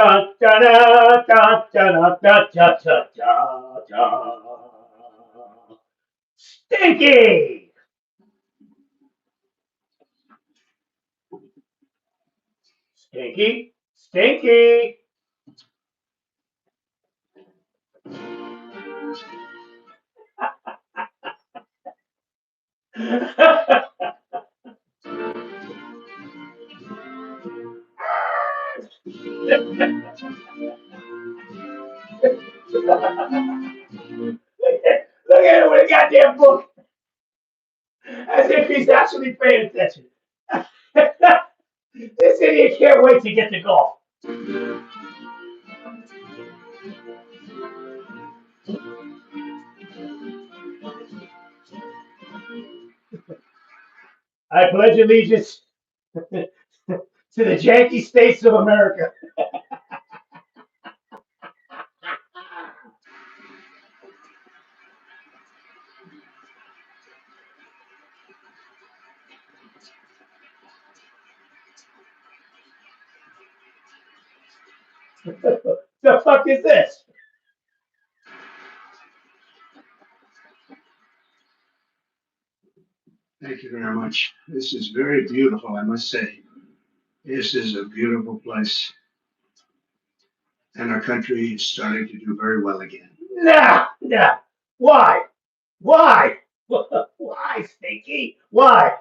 Da, da, da, da, da, da, da, da, da, da. Stinky! Stinky! Stinky! Look at him with a goddamn book, as if he's actually paying attention. This idiot can't wait to get to golf. I pledge allegiance to the janky states of America. The fuck is this? Thank you very much. This is very beautiful, I must say. This is a beautiful place. And our country is starting to do very well again. Nah, nah. Why? Why? Why, Stinky? Why?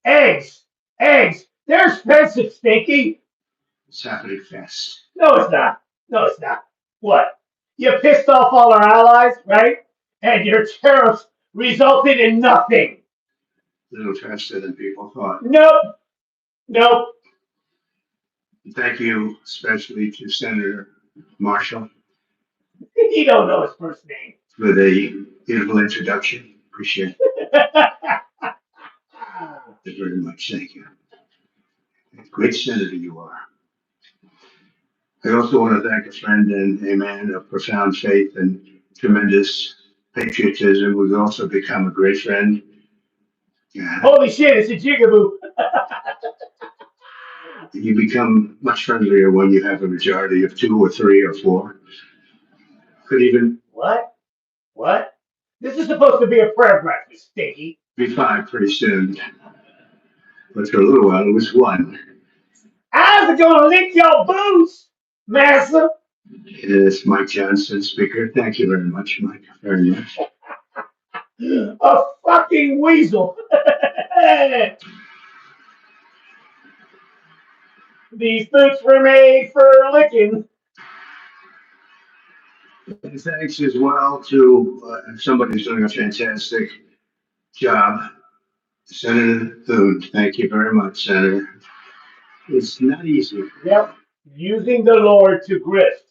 Eggs. Eggs. They're expensive, Stinky. It's happening fast. No, it's not. No, it's not. What? You pissed off all our allies, right? And your tariffs resulted in nothing. A little faster than people thought. Nope. Nope. Thank you especially to Senator Marshall You don't know his first name. for the beautiful introduction. Appreciate it very much. Thank you. Great senator you are. I also want to thank a friend and a man of profound faith and tremendous patriotism who's also become a great friend. Yeah. Holy shit, it's a jigaboo. You become much friendlier when you have a majority of 2 or 3 or 4. Could even What? What? This is supposed to be a prayer breakfast, Stinky. be 5 pretty soon. But for a little while it was 1. I was gonna lick your boots, massa. Yes, Mike Johnson, Speaker. Thank you very much, Mike. Very much. A fucking weasel. These boots were made for licking. And thanks as well to somebody who's doing a fantastic job, Senator Thune. Thank you very much, Senator. It's not easy. Yep. Using the Lord to grift.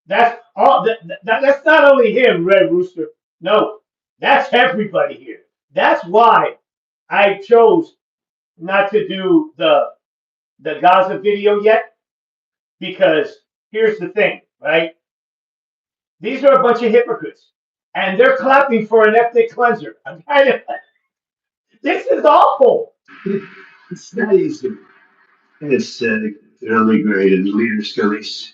That's all. That's not only him, Red Rooster. No, that's everybody here. That's why I chose not to do the Gaza video yet, because here's the thing, right? These are a bunch of hypocrites, and they're clapping for an ethnic cleanser. I'm kind of. This is awful. It's not easy. It's early grade and leader skills.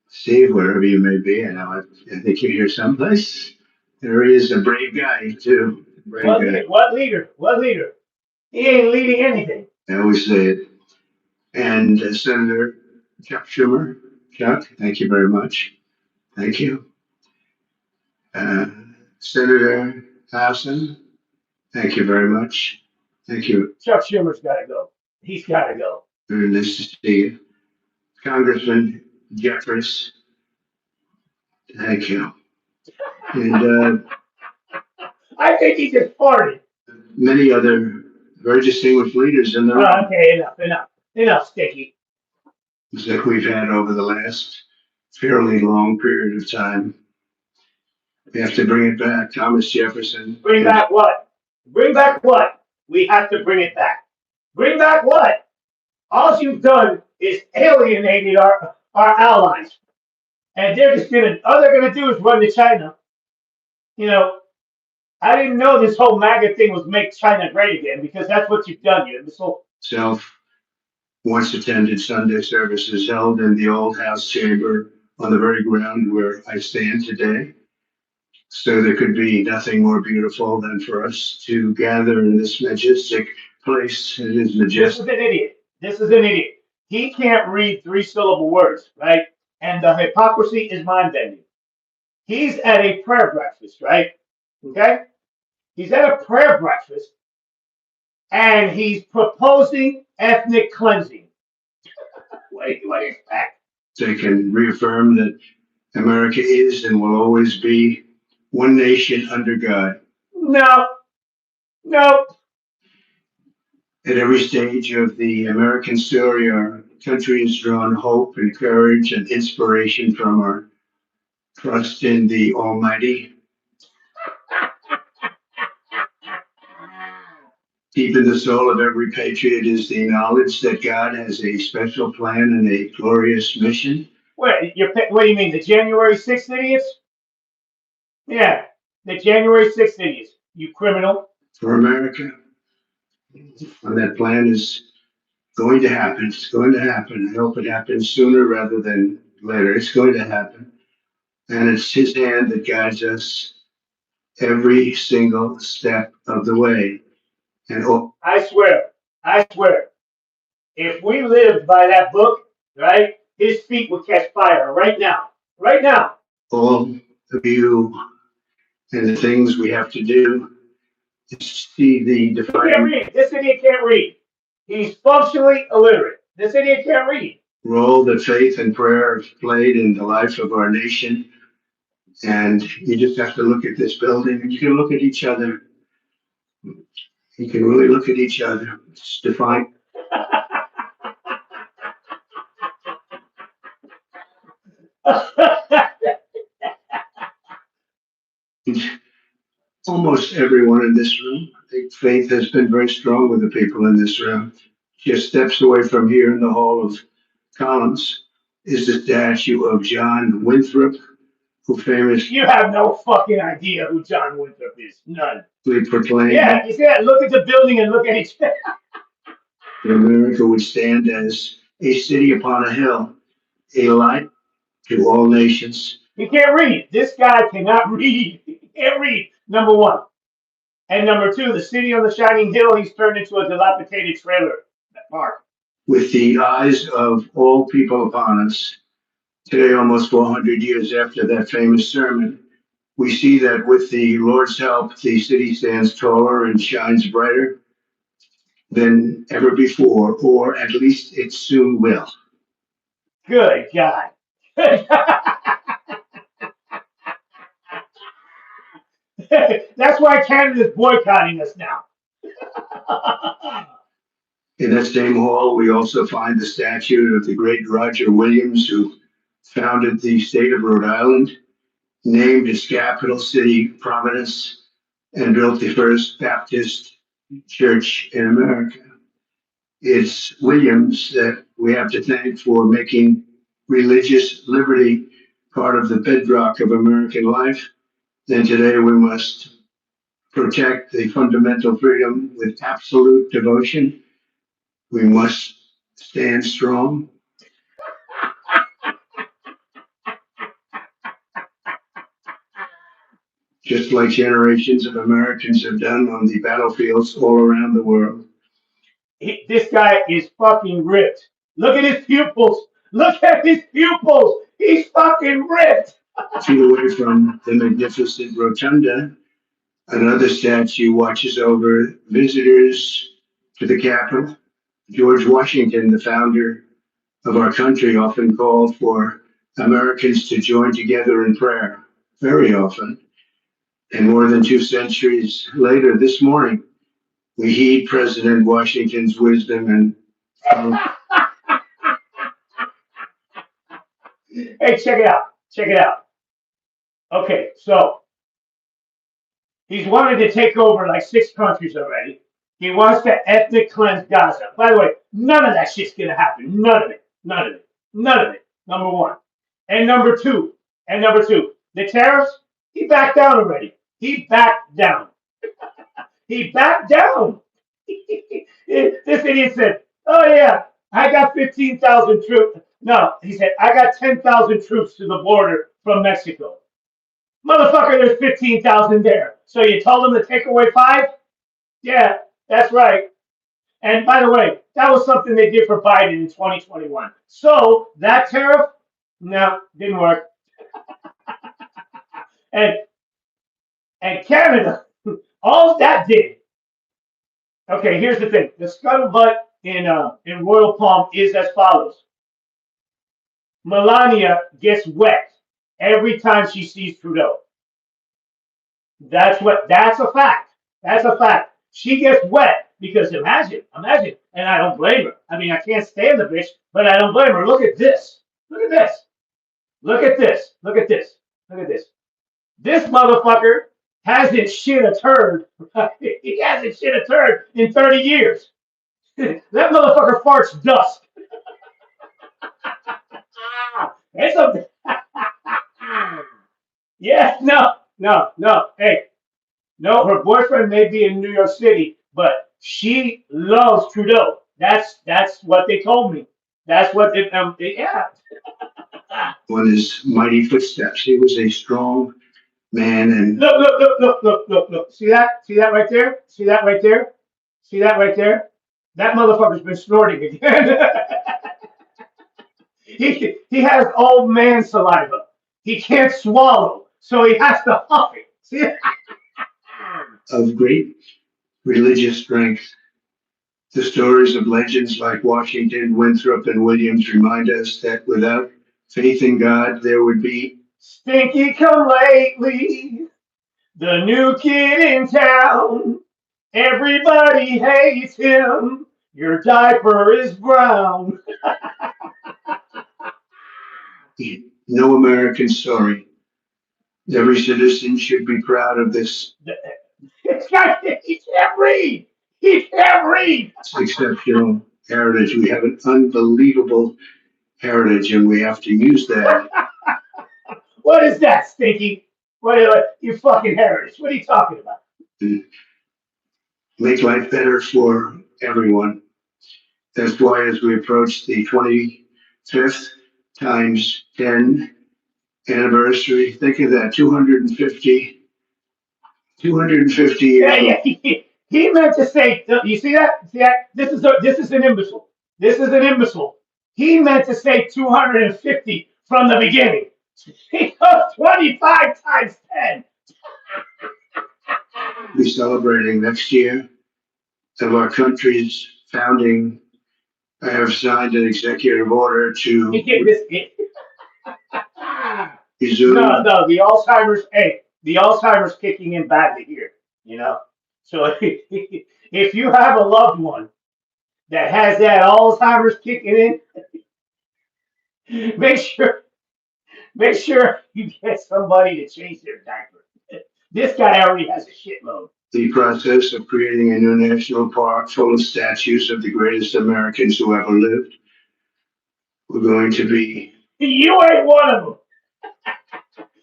Steve, wherever you may be, I think you're here someplace. There he is, a brave guy, too. Brave guy. What leader? What leader? He ain't leading anything. I always say it. And Senator Chuck Schumer. Chuck, thank you very much. Thank you. Senator Hassan, thank you very much. Thank you. Chuck Schumer's got to go. He's got to go. Very nice to see you. Congressman Jeffries, thank you. And I think he just farted. many other very distinguished leaders in the room Okay, enough, Sticky. that we've had over the last fairly long period of time. We have to bring it back. Thomas Jefferson. Bring back what? Bring back what? We have to bring it back. Bring back what? All you've done is alienated our allies. And all they're gonna do is run to China. You know, I didn't know this whole MAGA thing was make China great again, because that's what you've done here. This whole Self once attended Sunday services held in the old house chamber on the very ground where I stand today. So there could be nothing more beautiful than for us to gather in this majestic place. It is This is majestic. an idiot. This is an idiot. He can't read three-syllable words, right? And the hypocrisy is mind-bending. He's at a prayer breakfast, right? Okay? He's at a prayer breakfast and he's proposing ethnic cleansing. What do you expect? They can reaffirm that America is and will always be one nation under God. No, no. At every stage of the American story, our country has drawn hope and courage and inspiration from our trust in the Almighty. Deep in the soul of every patriot is the knowledge that God has a special plan and a glorious mission. What do you mean? The January 6th idiots? Yeah, the January 6th idiots. You criminal. For America. And that plan is going to happen. It's going to happen. I hope it happens sooner rather than later. It's going to happen. And it's His hand that guides us every single step of the way. And I swear, if we lived by that book, right, his feet would catch fire right now. Right now. all of you and the things we have to do is see the He can't defining read. This idiot can't read. He's functionally illiterate. This idiot can't read. role that faith and prayer have played in the life of our nation. And you just have to look at this building and you can look at each other. You can really look at each other. It's defined. Almost everyone in this room. I think faith has been very strong with the people in this room. Just steps away from here in the Hall of Columns is the statue of John Winthrop, who famously You have no fucking idea who John Winthrop is. None. proclaimed Yeah, you see that? Look at the building and look at each other. that America would stand as a city upon a hill, a light to all nations. He can't read. This guy cannot read. He can't read, number one. And number two, the city on the shining hill, he's turned into a dilapidated trailer park. With the eyes of all people upon us, today, almost 400 years after that famous sermon, we see that with the Lord's help, the city stands taller and shines brighter than ever before, or at least it soon will. Good God. Good God. That's why Canada's boycotting us now. In that same hall, we also find the statue of the great Roger Williams, who founded the state of Rhode Island, named its capital city Providence, and built the first Baptist church in America. It's Williams that we have to thank for making religious liberty part of the bedrock of American life. And today we must protect the fundamental freedom with absolute devotion. We must stand strong. Just like generations of Americans have done on the battlefields all around the world. This guy is fucking ripped. Look at his pupils. Look at his pupils. He's fucking ripped. Feet away from the magnificent rotunda, another statue watches over visitors to the Capitol. George Washington, the founder of our country, often called for Americans to join together in prayer, very often. And more than 2 centuries later, this morning, we heed President Washington's wisdom and Hey, check it out. Check it out. Okay, so he's wanted to take over like 6 countries already. He wants to ethnic cleanse Gaza. By the way, none of that shit's gonna happen. None of it. None of it. None of it. Number one. And number two. The tariffs, he backed down already. He backed down. He backed down. This idiot said, oh yeah, I got 15,000 troops. No, he said, I got 10,000 troops to the border from Mexico. Motherfucker, there's 15,000 there. So you told them to take away five? Yeah, that's right. And by the way, that was something they did for Biden in 2021. So that tariff, no, didn't work. And Canada, all that did. Okay, here's the thing: the scuttlebutt in Royal Palm is as follows: Melania gets wet every time she sees Trudeau. That's a fact. That's a fact. She gets wet because imagine, and I don't blame her. I mean, I can't stand the bitch, but I don't blame her. Look at this. Look at this. Look at this. Look at this. Look at this. This motherfucker hasn't shit a turd. He hasn't shit a turd in 30 years. That motherfucker farts dust. It's a yeah, no. Hey, no, her boyfriend may be in New York City, but she loves Trudeau. That's what they told me. That's what yeah. On his mighty footsteps. He was a strong man and Look. See that? See that right there? See that right there? See that right there? That motherfucker's been snorting again. he has old man saliva. He can't swallow, so he has to huff it. See? of great religious strength. The stories of legends like Washington, Winthrop, and Williams remind us that without faith in God, there would be Stinky come lately, the new kid in town. Everybody hates him. Your diaper is brown. no American story. Every citizen should be proud of this He can't read. He can't read. exceptional heritage. We have an unbelievable heritage, and we have to use that. What is that, Stinky? What is you fucking heritage? What are you talking about? To make life better for everyone. That's why, as we approach the 25th times 10 anniversary, think of that 250 years. Yeah. He meant to say. You see that? See that? This is an imbecile. This is an imbecile. He meant to say 250 from the beginning. He goes 25 times 10. Be celebrating next year of our country's founding. I have signed an executive order to resume. No, the Alzheimer's. Hey, the Alzheimer's kicking in badly here. You know, so if you have a loved one that has that Alzheimer's kicking in, make sure you get somebody to change their diaper. This guy already has a shitload. The process of creating a new national park full of statues of the greatest Americans who ever lived. We're going to be You ain't one of them.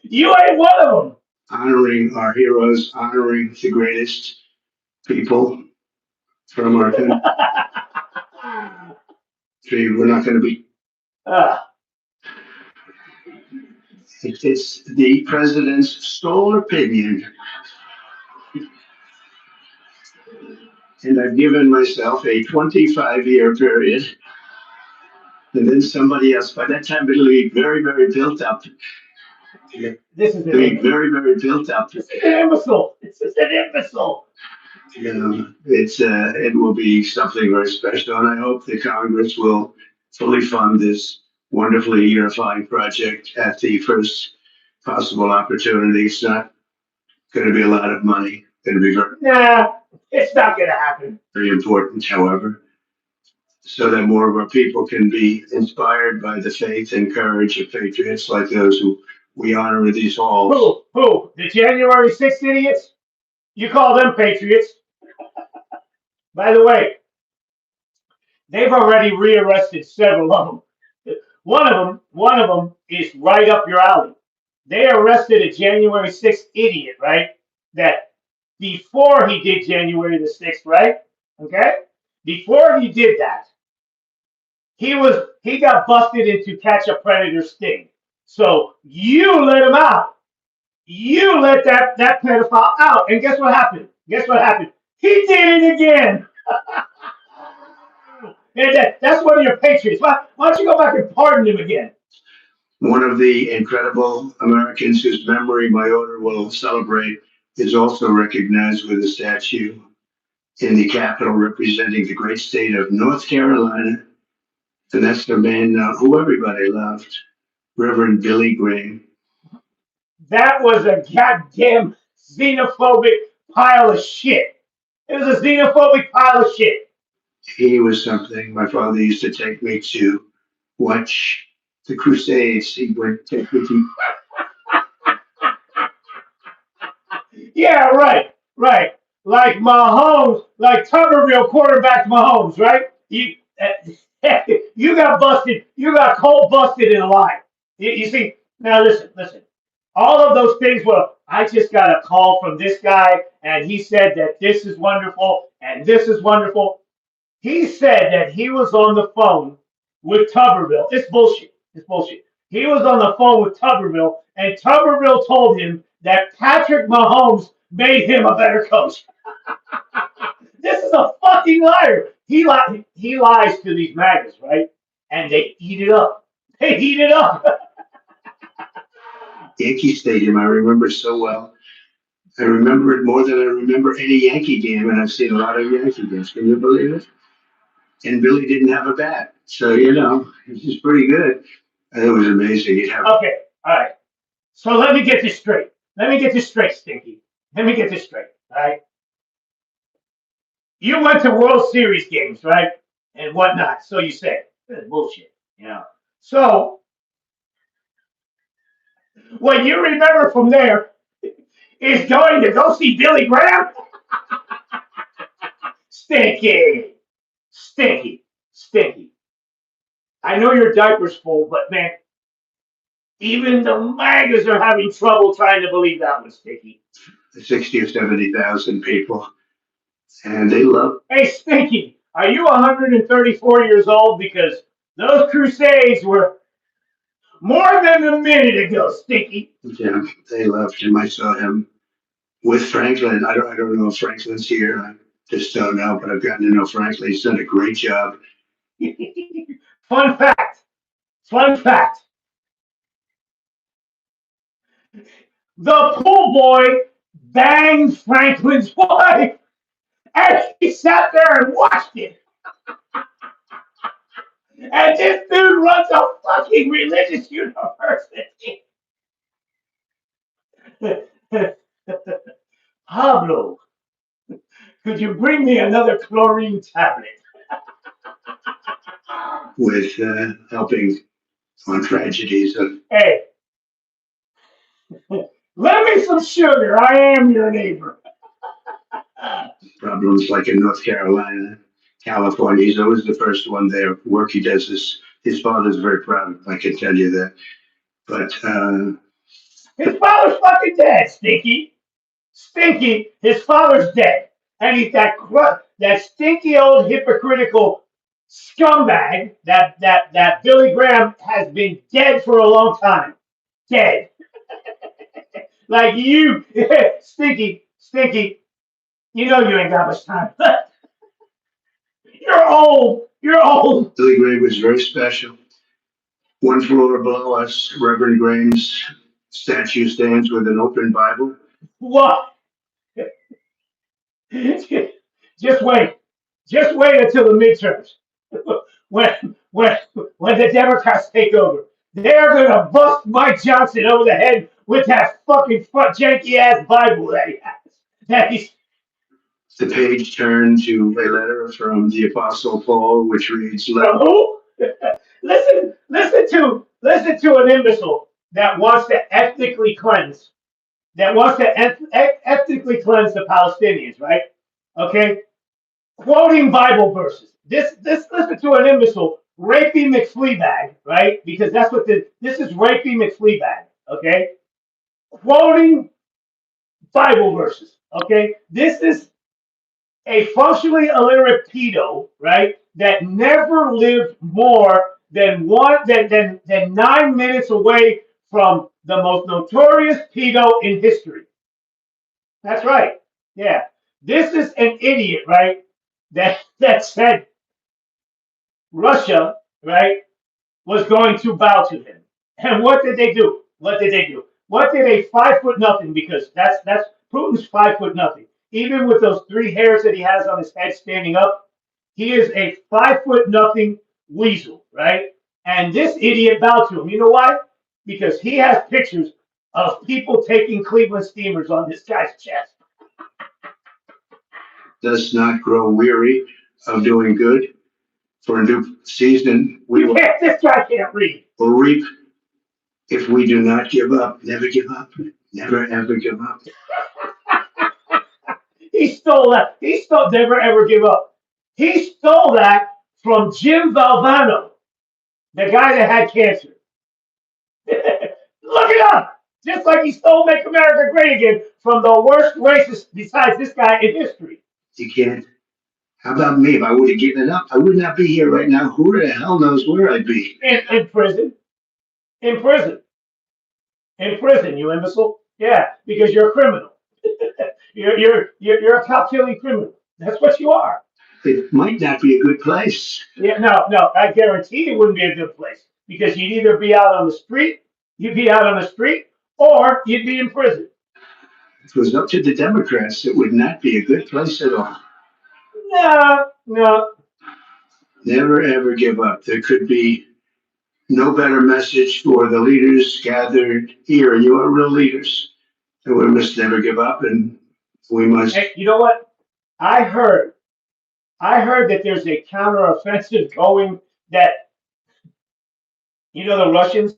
You ain't one of them. honoring our heroes, honoring the greatest people from our country. We're not going to be. It's the president's sole opinion. And I've given myself a 25-year period. And then somebody else, by that time, it'll be very, very built up. This is very, very built up. This is an imbecile. This is an imbecile. You know, it will be something very special, and I hope the Congress will fully fund this wonderfully unifying project at the first possible opportunity. It's not going to be a lot of money. It's going to be it's not going to happen. Very important, however, so that more of our people can be inspired by the faith and courage of patriots like those who we honor in these halls. Who? The January 6th idiots? You call them patriots? By the way, they've already rearrested several of them. One of them is right up your alley. They arrested a January 6th idiot, right? That before he did January the 6th, right? Okay? Before he did that, He got busted into catch a predator sting. So you let him out. You let that pedophile out, and guess what happened? Guess what happened? He did it again. And that's one of your patriots. Why don't you go back and pardon him again? One of the incredible Americans whose memory my order will celebrate is also recognized with a statue in the Capitol representing the great state of North Carolina. And that's the man who everybody loved, Reverend Billy Graham. That was a goddamn xenophobic pile of shit. It was a xenophobic pile of shit. He was something. My father used to take me to watch the Crusades. He would take me to. Yeah, right, right. Like Mahomes, like Tuberville quarterback Mahomes, right? You got busted. You got cold busted in a lie. You see, now listen. All of those things were, I just got a call from this guy, and he said that this is wonderful, and this is wonderful. He said that he was on the phone with Tuberville. It's bullshit. It's bullshit. He was on the phone with Tuberville, and Tuberville told him that Patrick Mahomes made him a better coach. This is a fucking liar. He lies to these maggots, right? And they eat it up. They eat it up. Yankee Stadium, I remember so well. I remember it more than I remember any Yankee game, and I've seen a lot of Yankee games. Can you believe it? And Billy didn't have a bat, so it was pretty good. And it was amazing. You'd have Okay, all right. So let me get this straight. Let me get this straight, Stinky. Let me get this straight. All right. You went to World Series games, right? And whatnot. So you said. Bullshit. So what you remember from there is going to go see Billy Graham? Stinky. Stinky. Stinky. I know your diaper's full, but man, even the magas are having trouble trying to believe that one, Stinky. 60 or 70,000 people, and they love. Hey, Stinky, are you 134 years old? Because those Crusades were more than a minute ago, Stinky. Yeah, they loved him. I saw him with Franklin. I don't know if Franklin's here. I just don't know, but I've gotten to know Franklin. He's done a great job. Fun fact. Fun fact. The pool boy banged Franklin's wife, and he sat there and watched it. And this dude runs a fucking religious university. Pablo, could you bring me another chlorine tablet? With helping on tragedies of Hey, lend me some sugar. I am your neighbor. problems like in North Carolina, California. He's always the first one there. Work he does is his father's very proud of him, I can tell you that. But His father's fucking dead, Stinky. Stinky, his father's dead. And he's that stinky old hypocritical scumbag that Billy Graham has been dead for a long time. Dead. Like you, Stinky, you know you ain't got much time. You're old. You're old. Billy Graham was very special. One floor below us, Reverend Graham's statue stands with an open Bible. What? Just wait. Just wait until the midterms. When the Democrats take over, they're gonna bust Mike Johnson over the head with that fucking janky ass Bible that he has. That he's The page turned to a letter from the Apostle Paul, which reads, from who? Listen to an imbecile that wants to ethnically cleanse, ethnically cleanse the Palestinians, right? Okay, quoting Bible verses. This listen to an imbecile, Rapey McFleabag, right? Because that's what this is, Rapey McFleabag, okay? Quoting Bible verses, okay? This is a functionally illiterate pedo, right, that never lived more than 9 minutes away from the most notorious pedo in history. That's right. Yeah. This is an idiot, right? That said Russia, right, was going to bow to him. And what did they do? What did they do? What did a 5 foot nothing? Because that's Putin's 5 foot nothing. Even with those three hairs that he has on his head standing up, he is a 5 foot nothing weasel, right? And this idiot bowed to him. You know why? Because he has pictures of people taking Cleveland steamers on this guy's chest. Does not grow weary of doing good. For a new season, we will This guy can't read. reap if we do not give up. Never give up. Never ever give up. He stole that. He stole never ever give up. He stole that from Jim Valvano, the guy that had cancer. Look it up. Just like he stole Make America Great Again from the worst racist besides this guy in history. You can't. How about me? If I would have given up, I would not be here right now. Who the hell knows where I'd be? In prison. In prison. In prison, you imbecile. Yeah, because you're a criminal. You're a cop killing criminal. That's what you are. It might not be a good place. Yeah, no, I guarantee it wouldn't be a good place because you'd either be out on the street, or you'd be in prison. If it was up to the Democrats, it would not be a good place at all. No. Never ever give up. There could be no better message for the leaders gathered here, and you are real leaders. And we must never give up, and we must. Hey, you know what? I heard that there's a counteroffensive going that the Russians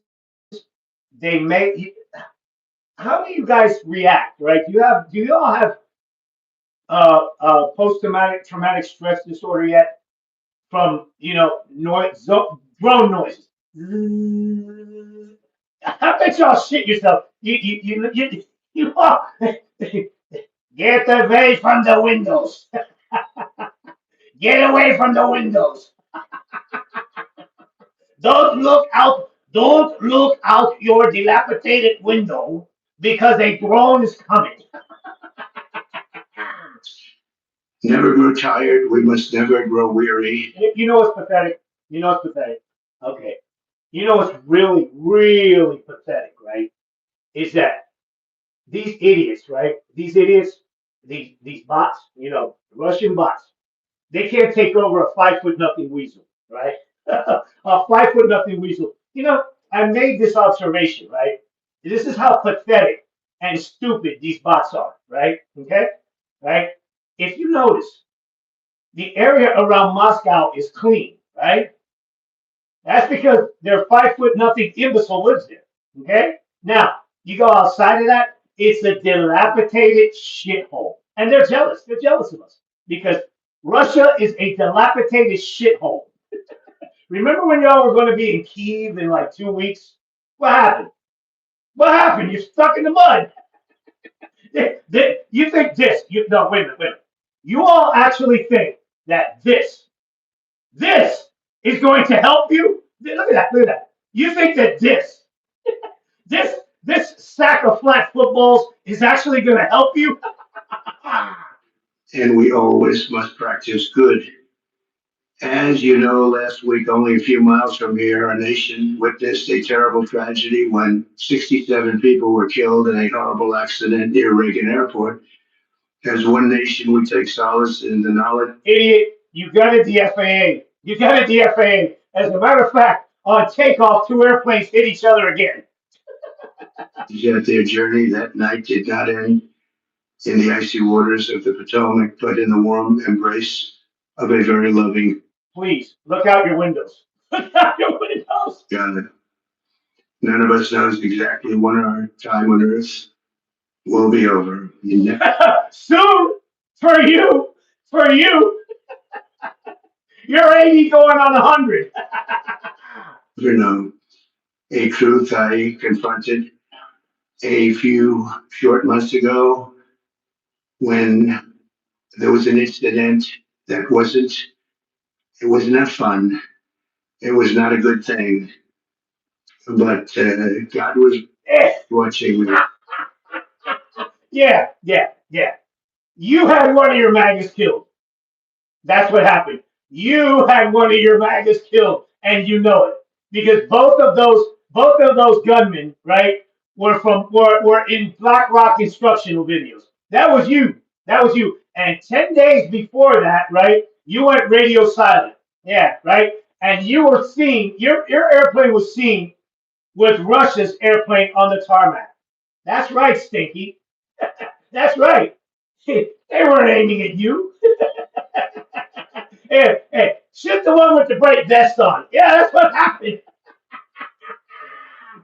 they may. How do you guys react? Right? Do you all have post traumatic stress disorder yet from drone noises? I bet y'all shit yourself. You all get away from the windows. Get away from the windows. Don't look out. Don't look out your dilapidated window because a drone is coming. Never grow tired. We must never grow weary. You know what's pathetic? Okay. You know what's really, really pathetic, right? Is that these idiots, right? These bots, Russian bots, they can't take over a 5 foot nothing weasel, right? A 5 foot nothing weasel. I made this observation, right? This is how pathetic and stupid these bots are, right? Okay? Right? If you notice, the area around Moscow is clean, right? That's because their 5 foot nothing imbecile lives there. Okay? Now, you go outside of that, it's a dilapidated shithole. And they're jealous. They're jealous of us because Russia is a dilapidated shithole. Remember when y'all were going to be in Kyiv in like 2 weeks? What happened? What happened? You're stuck in the mud. You think this? No, wait a minute. You all actually think that this is going to help you? Look at that. You think that this sack of flat footballs is actually going to help you? And we always must practice good. As you know, last week, only a few miles from here, our nation witnessed a terrible tragedy when 67 people were killed in a horrible accident near Reagan Airport. As one nation, we take solace in the knowledge. Idiot, you got a DFAA. As a matter of fact, on takeoff, two airplanes hit each other again. That their journey that night did not end in the icy waters of the Potomac, but in the warm embrace of a very loving. Please, look out your windows. Look out your windows. God. None of us knows exactly when our time on Earth will be over. Soon, for you. You're 80 going on 100. A truth I confronted a few short months ago when there was an incident that it was not fun. It was not a good thing, but God was Eh, watching me. yeah. You had one of your magas killed. That's what happened. You had one of your magas killed, and you know it because both of those gunmen, right, were in Black Rock instructional videos. That was you. That was you. And 10 days before that, right, you went radio silent. Yeah, right. And you were seen. Your airplane was seen with Russia's airplane on the tarmac. That's right, Stinky. That's right. They weren't aiming at you. Hey, shoot the one with the bright vest on. Yeah, that's what happened.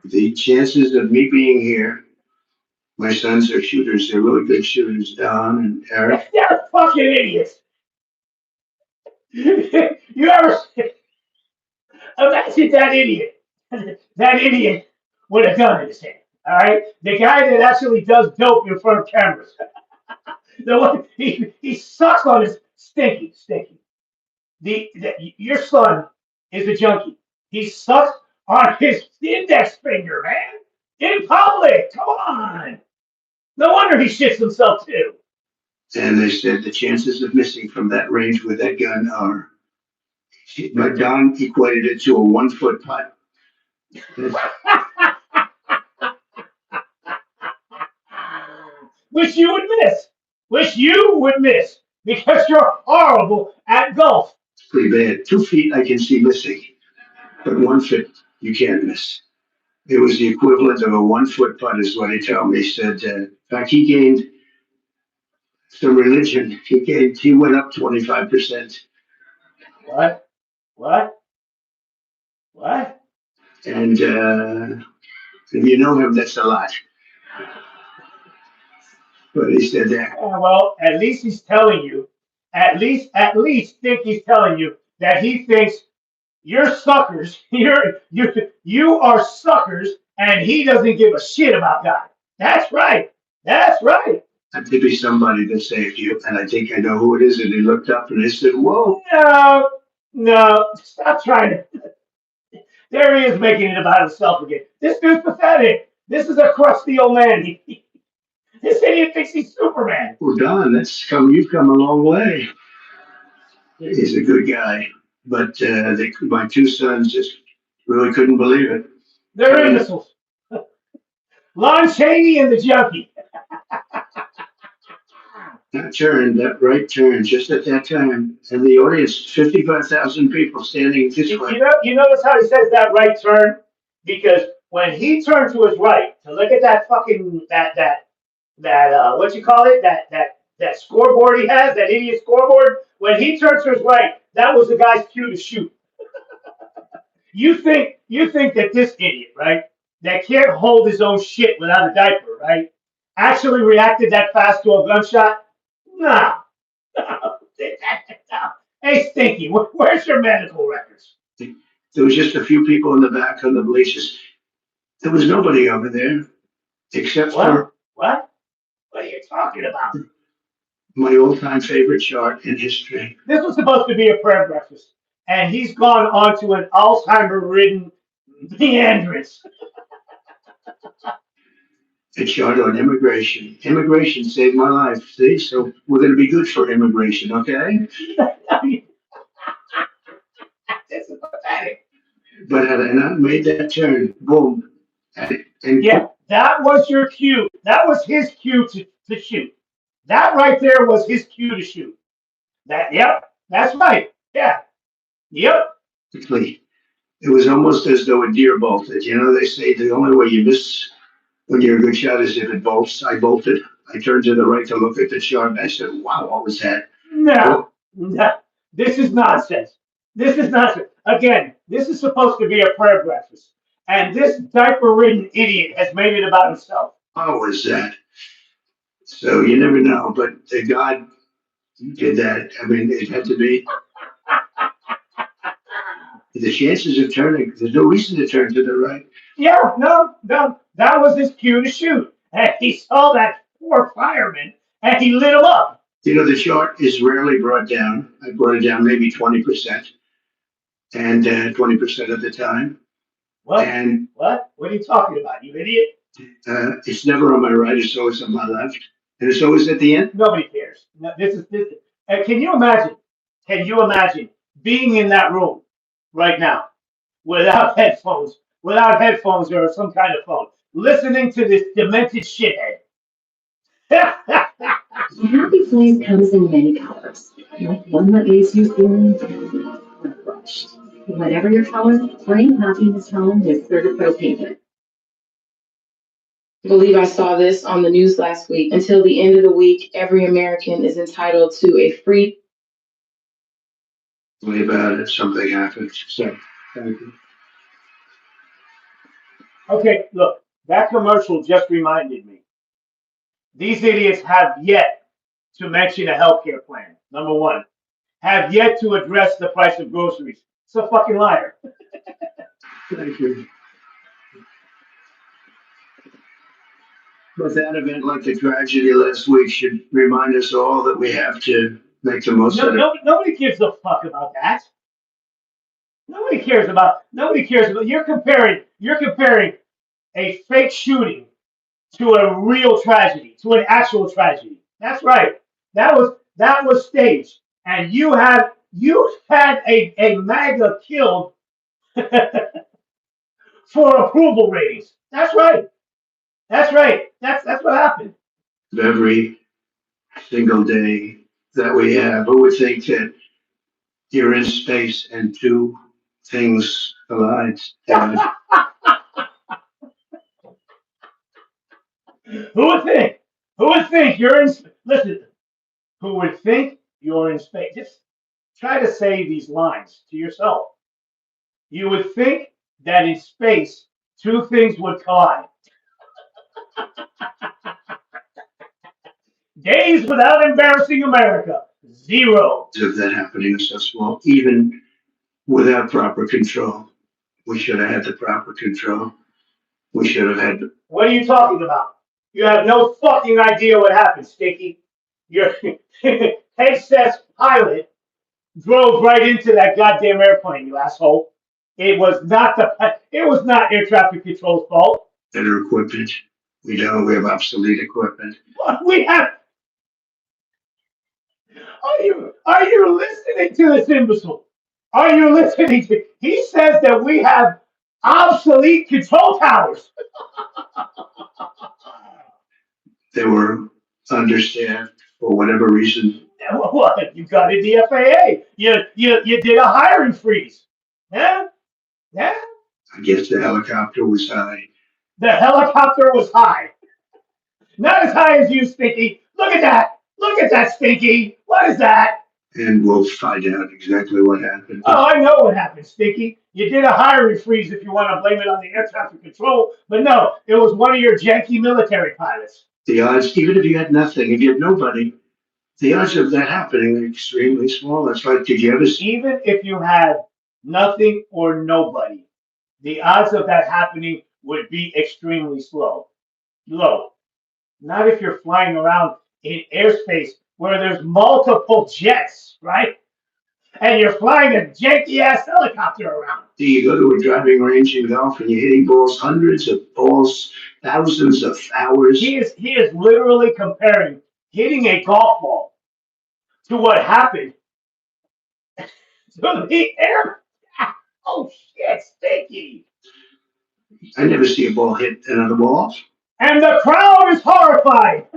The chances of me being here, my sons are shooters. They're really good shooters, Don and Eric. They're fucking idiots. You ever imagine that idiot? That idiot with a gun in his hand. All right, the guy that actually does dope in front of cameras. The one he sucks on his stinky. Your son is a junkie. He sucks on his index finger, man, in public. Come on. No wonder he shits himself too. And they said the chances of missing from that range with that gun are, but Don equated it to a 1 foot putt. Which you would miss. Which you would miss because you're horrible at golf. It's pretty bad. 2 feet I can see missing, but 1 foot you can't miss. It was the equivalent of a 1 foot putt, is what he told me. He said, in fact, he gained some religion. He went up 25%. What? What? What? And if you know him, that's a lot. But he said that. Well, at least he's telling you. At least think he's telling you that he thinks you're suckers. You are suckers, and he doesn't give a shit about God. That's right. That's right. Had to be somebody that saved you. And I think I know who it is. And he looked up and he said, whoa. No, no, stop trying to. There he is making it about himself again. This dude's pathetic. This is a crusty old man. This idiot thinks he's Superman. Well, Don, you've come a long way. He's a good guy. But my two sons just really couldn't believe it. They're imbeciles. Lon Chaney and the junkie. That right turn, just at that time. And the audience, 55,000 people standing this way. You notice how he says that right turn? Because when he turned to his right to look at that fucking what you call it, that scoreboard he has, that idiot scoreboard, when he turned to his right, that was the guy's cue to shoot. You think that this idiot, right, that can't hold his own shit without a diaper, right, actually reacted that fast to a gunshot? No. No. Hey, Stinky, where's your medical records? There was just a few people in the back on the bleachers. There was nobody over there except for What? What are you talking about? my all-time favorite chart in history. This was supposed to be a prayer breakfast, and he's gone on to an Alzheimer-ridden meandrance. A chart on immigration. Immigration saved my life. See, so we're going to be good for immigration, okay? This is pathetic. But had I not made that turn, boom, and Yeah, that was your cue. That was his cue to shoot. That right there was his cue to shoot. Yep, that's right. Yeah, yep. quickly, it was almost as though a deer bolted. You know, they say the only way you miss when you're a good shot is if it bolts. I bolted. I turned to the right to look at the shot, and I said, "Wow, what was that?" No. This is nonsense. This is nonsense. Again, this is supposed to be a prayer breakfast, and this diaper-ridden idiot has made it about himself. How was that? So you never know, but God did that. I mean, it had to be. The chances of turning, there's no reason to turn to the right. Yeah, no, that was his cue to shoot. And he saw that poor fireman, and he lit him up. You know, the chart is rarely brought down. I brought it down maybe 20% and 20% of the time. What? And What? What are you talking about, you idiot? it's never on my right, it's always on my left. And it's always at the end. Nobody cares. No, this. Can you imagine? Can you imagine being in that room right now without headphones or some kind of phone, listening to this demented shithead? A happy place comes in many colors, like one that leaves you feeling refreshed. Whatever your color, plain happiness home with Certified Payment. I believe I saw this on the news last week. Until the end of the week, every American is entitled to a free. Way about it, something happens. So, thank you. Okay, look, that commercial just reminded me. These idiots have yet to mention a healthcare plan. Number one, have yet to address the price of groceries. It's a fucking liar. Thank you. But that event, like the tragedy last week, should remind us all that we have to make the most of it. Nobody gives a fuck about that. Nobody cares about. You're comparing a fake shooting to a real tragedy, to an actual tragedy. That's right. That was staged, and you had a MAGA killed for approval ratings. That's right. That's right. That's what happened. Every single day that we have, who would think that you're in space and two things collide? Who would think? Who would think you're in? Listen. Who would think you're in space? Just try to say these lines to yourself. You would think that in space, two things would collide. Days without embarrassing America. Zero. Of that happening is so small, even without proper control. We should have had the proper control. We should have had. What are you talking about? You have no fucking idea what happened, Stinky. Your headset's pilot drove right into that goddamn airplane, you asshole. It was not air traffic control's fault. Better equipment. We don't. We have obsolete equipment. We have. Are you listening to this imbecile? Are you listening to? He says that we have obsolete control towers. They were understaffed for whatever reason. What? You got in the FAA. You did a hiring freeze. Yeah? Yeah? I guess the helicopter was high. The helicopter was high. Not as high as you, Stinky. Look at that. Look at that, Stinky. What is that? And we'll find out exactly what happened. Oh, I know what happened, Stinky. You did a hiring freeze if you want to blame it on the air traffic control, but no, it was one of your janky military pilots. The odds, even if you had nothing, if you had nobody, the odds of that happening are extremely small. That's like, did you ever see? Even if you had nothing or nobody, the odds of that happening would be extremely low. Not if you're flying around in airspace where there's multiple jets, right? And you're flying a janky ass helicopter around. Do you go to a driving range in golf and you're hitting balls, hundreds of balls, thousands of hours? He is literally comparing hitting a golf ball to what happened to the air. Oh shit, Stinky. I never see a ball hit another ball. And the crowd is horrified.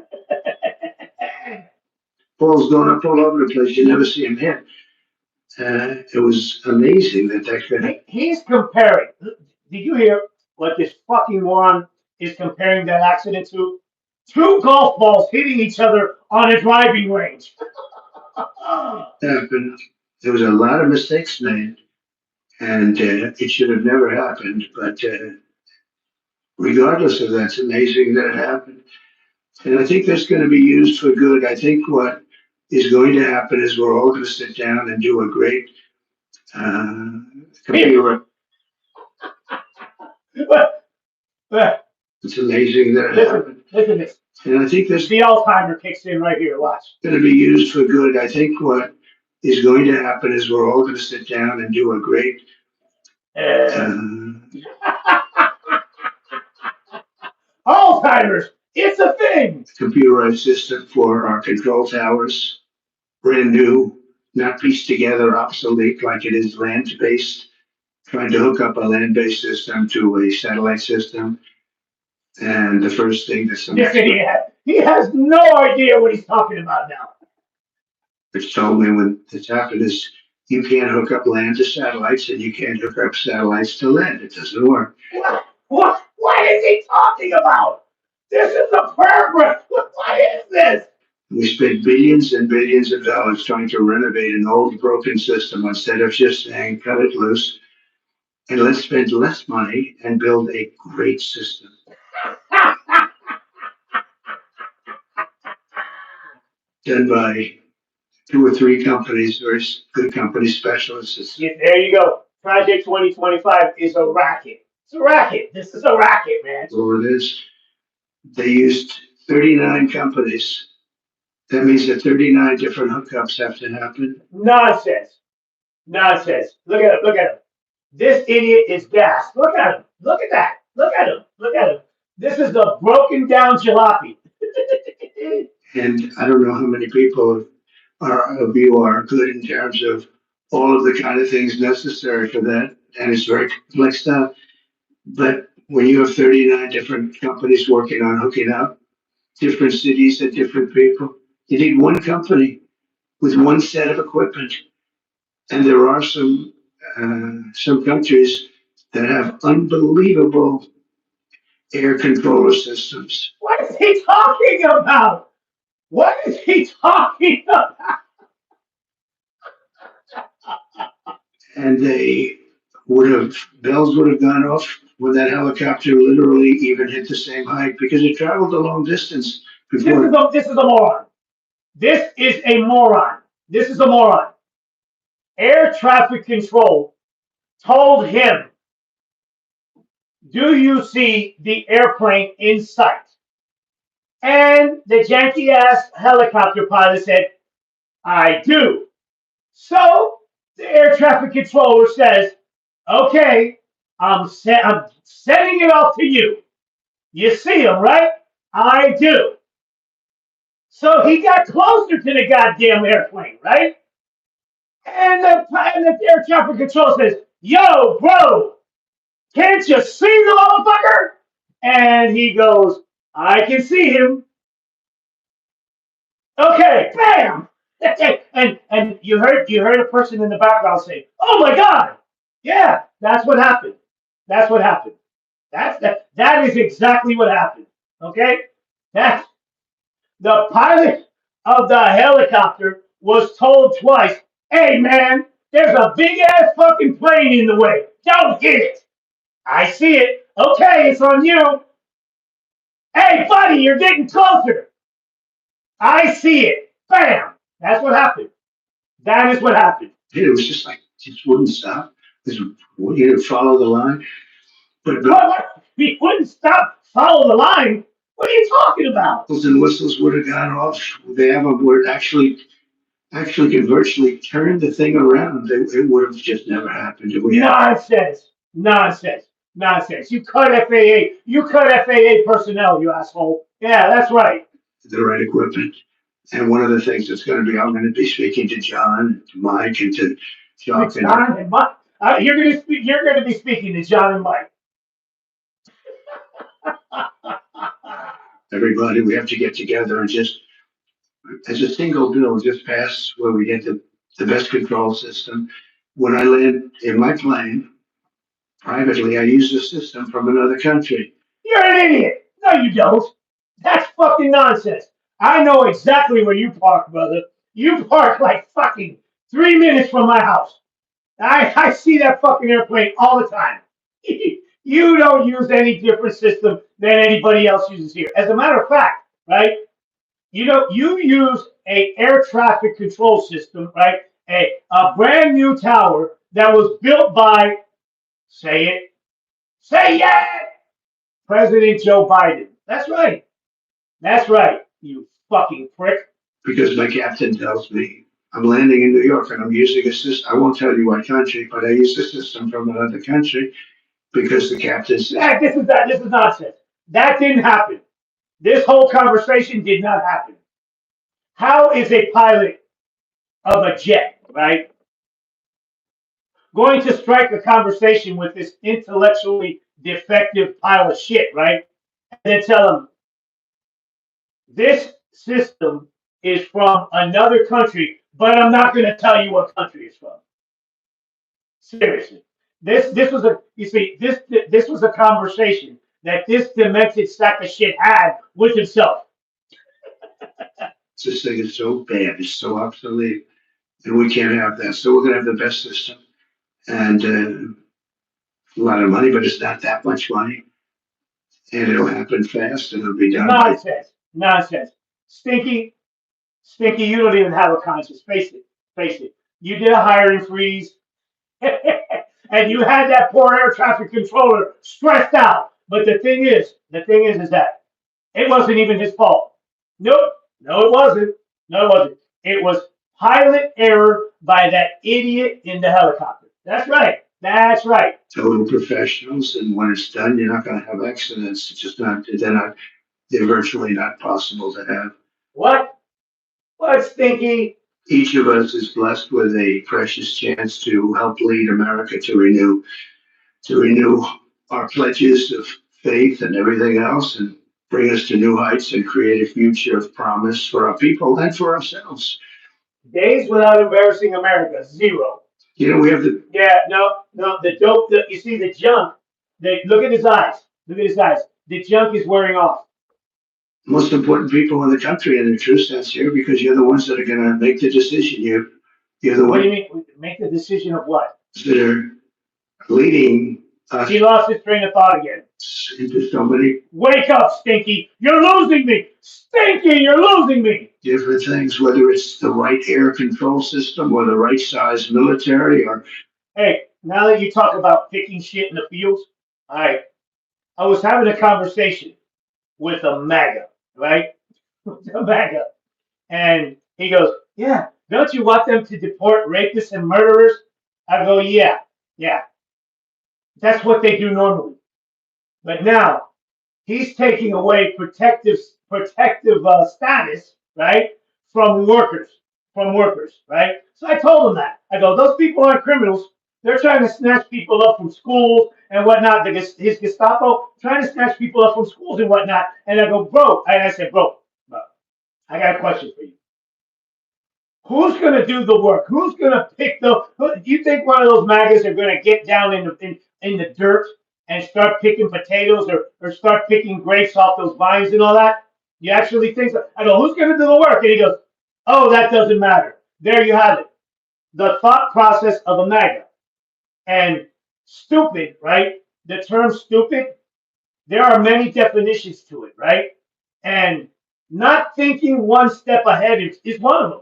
Balls going up all over the place. You never see them hit. It was amazing that could. He's comparing. Did you hear what this fucking moron is comparing that accident to? Two golf balls hitting each other on a driving range. Happened. There was a lot of mistakes made, and it should have never happened. But regardless of that, it's amazing that it happened. And I think that's going to be used for good. I think what is going to happen is we're all going to sit down and do a great computer. But It's amazing that it happened. Listen to this. And I think this The Alzheimer kicks in right here. Watch. going to be used for good. I think what is going to happen is we're all going to sit down and do a great Alzheimer's. It's a thing. computerized system for our control towers, brand new, not pieced together, obsolete like it is land-based, trying to hook up a land-based system to a satellite system. And the first thing that some This idiot, he has no idea what he's talking about now. experts told me when this happened is you can't hook up land to satellites and you can't hook up satellites to land. It doesn't work. What is he talking about? This is a program. What is this? We spent billions and billions of dollars trying to renovate an old broken system instead of just saying cut it loose and let's spend less money and build a great system. Done by 2 or 3 companies, very good company specialists. Yeah, there you go. Project 2025 is a racket. It's a racket. This is a racket, man. Well, it is. They used 39 companies. That means that 39 different hookups have to happen. Nonsense. Nonsense. Look at him. Look at him. This idiot is gassed. Look at him. Look at that. Look at him. Look at him. This is the broken down jalopy. And I don't know how many people of you are good in terms of all of the kind of things necessary for that. And it's very complex stuff. But when you have 39 different companies working on hooking up different cities and different people, you need one company with one set of equipment. And there are some countries that have unbelievable air controller systems. What is he talking about? What is he talking about? And bells would have gone off when that helicopter literally even hit the same height because it traveled a long distance before. This is a moron. This is a moron. This is a moron. Air traffic control told him, do you see the airplane in sight? And the janky ass helicopter pilot said, I do. So the air traffic controller says, okay, I'm sending it off to you. You see him, right? I do. So he got closer to the goddamn airplane, right? And the air traffic control says, yo, bro, can't you see the motherfucker? And he goes, I can see him. Okay, bam! and you heard a person in the background say, oh my God! Yeah, that's what happened. That's what happened. That is exactly what happened. Okay? That's the pilot of the helicopter was told twice, hey man, there's a big ass fucking plane in the way. Don't hit it. I see it. Okay, it's on you. Hey buddy, you're getting closer. I see it. Bam. That's what happened. That is what happened. It was just like, just wouldn't stop. You know, follow the line. But what? He wouldn't stop. Follow the line. What are you talking about? And whistles would have gone off. They have a word actually could virtually turn the thing around. It would have just never happened. Nonsense. Nonsense. Nonsense. You cut FAA. You cut FAA personnel, you asshole. Yeah, that's right. The right equipment. And one of the things that's going to be, I'm going to be speaking to John, to Mike, and to Chuck. John and Mike. You're going to be speaking to John and Mike. Everybody, we have to get together and just, as a single bill, just pass where we get the best control system. When I land in my plane, privately, I use the system from another country. You're an idiot. No, you don't. That's fucking nonsense. I know exactly where you park, brother. You park like fucking 3 minutes from my house. I see that fucking airplane all the time. You don't use any different system than anybody else uses here. As a matter of fact, right? You use a air traffic control system, right? A brand new tower that was built by, say it, President Joe Biden. That's right. That's right. You fucking prick. Because my captain tells me I'm landing in New York and I'm using a system. I won't tell you what country, but I use a system from another country because the captain says, This is nonsense. That didn't happen. This whole conversation did not happen. How is a pilot of a jet, right, going to strike a conversation with this intellectually defective pile of shit, right? And then tell him this system is from another country, but I'm not going to tell you what country it's from. Seriously, this was a you see this was a conversation that this demented sack of shit had with himself. this thing is so bad, it's so obsolete, and we can't have that. So we're going to have the best system and a lot of money, but it's not that much money. And it'll happen fast and it'll be done. Nonsense, nonsense. Stinky, Stinky, you don't even have a conscience. Face it, face it. You did a hiring freeze, and you had that poor air traffic controller stressed out. But the thing is that it wasn't even his fault. Nope, no, it wasn't. No, it wasn't. It was pilot error by that idiot in the helicopter. That's right. That's right. Total professionals, and when it's done, you're not going to have accidents. It's just not. They're virtually not possible to have. What? What, Stinky? Each of us is blessed with a precious chance to help lead America to renew our pledges of faith and everything else, and bring us to new heights and create a future of promise for our people and for ourselves. Days without embarrassing America, zero. We have the Yeah, no, the dope. You see the junk. Look at his eyes. Look at his eyes. The junk is wearing off. most important people in the country in the true sense here, because you're the ones that are going to make the decision. You're the What do ones you mean? Make the decision of what? that are leading us He lost his train of thought again. into so many Wake up, Stinky! You're losing me, Stinky! You're losing me. different things, whether it's the right air control system or the right size military or Hey, now that you talk about picking shit in the fields, all right. I was having a conversation with a MAGA, right? A MAGA, and he goes, "Yeah, don't you want them to deport rapists and murderers?" I go, "Yeah, yeah, that's what they do normally." But now he's taking away protective status, right, from workers, right? So I told him that. I go, those people aren't criminals. They're trying to snatch people up from schools and whatnot. His Gestapo trying to snatch people up from schools and whatnot. And I go, bro. And I said, bro, I got a question for you. Who's going to do the work? Who's going to pick the? Do you think one of those maggots are going to get down in the dirt and start picking potatoes or start picking grapes off those vines and all that? You actually think so? I go, who's going to do the work? And he goes, oh, that doesn't matter. There you have it. The thought process of a MAGA. And stupid, right? The term stupid, there are many definitions to it, right? And not thinking one step ahead is one of them.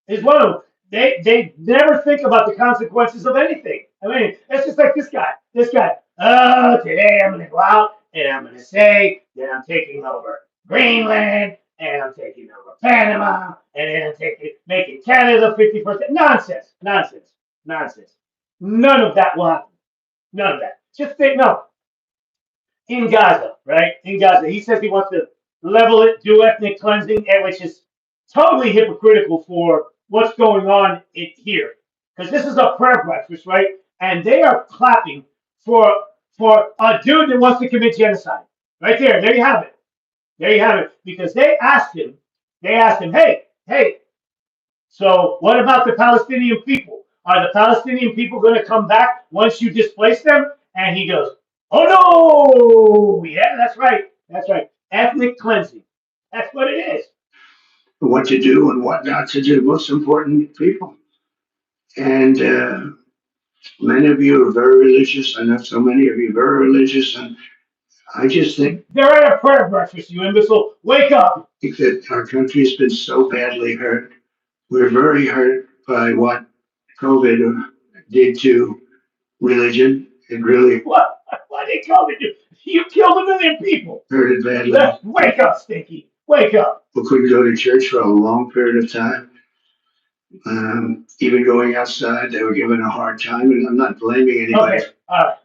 Is one of them. They never think about the consequences of anything. I mean, it's just like this guy. This guy. Oh, today I'm going to go out and I'm going to say that I'm taking over Greenland and I'm taking over Panama and then I'm making Canada 50%. Nonsense. Nonsense. Nonsense. None of that will happen. None of that. Just think, no. In Gaza, right? In Gaza, he says he wants to level it, do ethnic cleansing, which is totally hypocritical for what's going on here. Because this is a prayer breakfast, right? And they are clapping for a dude that wants to commit genocide. Right there. There you have it. There you have it. Because they asked him, hey, so what about the Palestinian people? Are the Palestinian people going to come back once you displace them? And he goes, oh no! Yeah, that's right. That's right. Ethnic cleansing. That's what it is. what to do and what not to do. Most important people. And many of you are very religious. I know so many of you are very religious. And I just think they're at a prayer breakfast, you imbecile. Wake up. I think that our country has been so badly hurt. We're very hurt by what COVID did to religion. It really. What they coming to? You killed 1,000,000 people. Heard it badly. Wake up, Stinky. Wake up. People couldn't go to church for a long period of time. Even going outside, they were given a hard time, and I'm not blaming anybody. Okay, all right.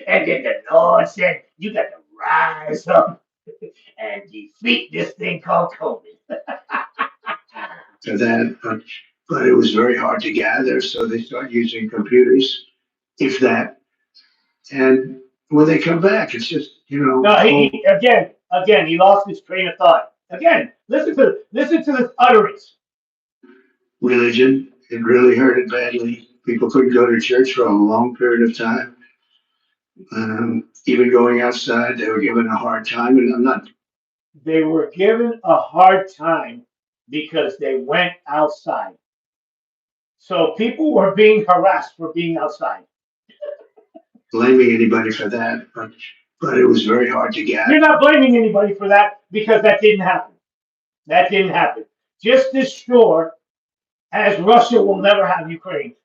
And then the Lord said, you got to rise up and defeat this thing called COVID. For that, but it was very hard to gather, so they start using computers, if that. And when they come back, it's just, No, again, he lost his train of thought. Again, listen to this utterance. Religion. It really hurt it badly. People couldn't go to church for a long period of time. Even going outside, they were given a hard time, and I'm not. They were given a hard time because they went outside. So people were being harassed for being outside. Blaming anybody for that, but it was very hard to gather. You're not blaming anybody for that because that didn't happen. That didn't happen. Just as sure as Russia will never have Ukraine.